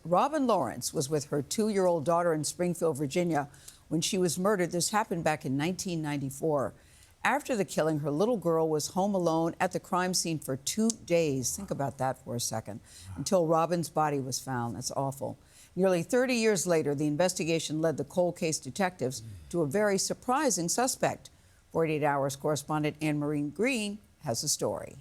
Robin Lawrence was with her 2-year-old daughter in Springfield, Virginia, when she was murdered. This happened back in 1994. After the killing, her little girl was home alone at the crime scene for 2 days. Think about that for a second. Until Robin's body was found. That's awful. Nearly 30 years later, the investigation led the cold case detectives to a very surprising suspect. 48 Hours correspondent Anne-Marie Green has the story.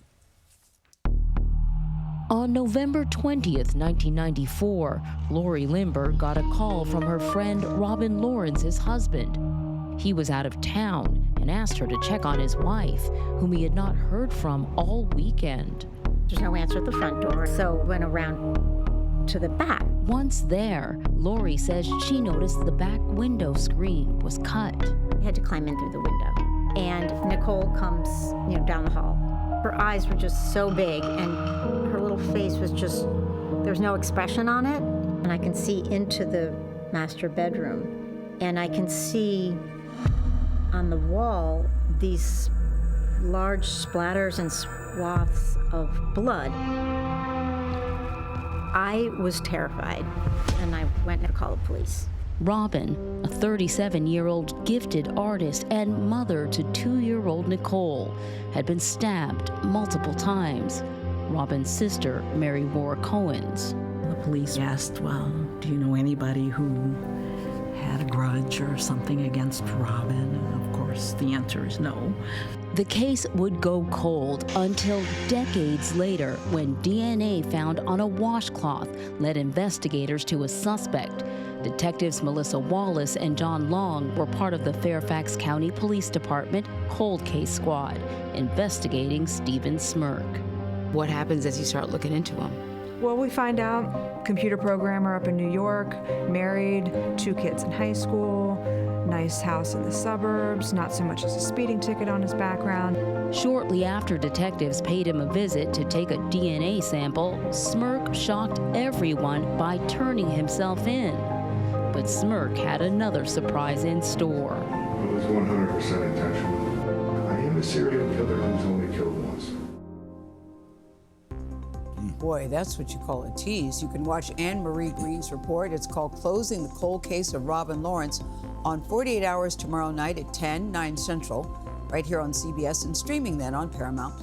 On November 20th, 1994, Lori Limber got a call from her friend Robin Lawrence's husband. He was out of town and asked her to check on his wife, whom he had not heard from all weekend. There's no answer at the front door, so went around to the back. Once there, Lori says she noticed the back window screen was cut. I had to climb in through the window. And Nicole comes, down the hall. Her eyes were just so big, and her little face was just, there was no expression on it. And I can see into the master bedroom, and I can see on the wall these large splatters and swaths of blood. I was terrified, and I went to call the police. Robin, a 37-year-old gifted artist and mother to 2-year-old Nicole, had been stabbed multiple times. Robin's sister, Mary wore Cohen's. The police asked, well, do you know anybody who had a grudge or something against Robin? And of course, the answer is no. The case would go cold until decades later, when DNA found on a washcloth led investigators to a suspect. Detectives Melissa Wallace and John Long were part of the Fairfax County Police Department Cold Case Squad, investigating Stephen Smirk. What happens as you start looking into him? Well, we find out computer programmer up in New York, married, 2 kids in high school, nice house in the suburbs, not so much as a speeding ticket on his background. Shortly after detectives paid him a visit to take a DNA sample, Smirk shocked everyone by turning himself in. But Smirk had another surprise in store. It was 100% intentional. I am a serial killer who's only killed once. Boy, that's what you call a tease. You can watch Anne-Marie Green's report. It's called Closing the Cold Case of Robin Lawrence on 48 Hours tomorrow night at 10, 9 Central, right here on CBS, and streaming then on Paramount+.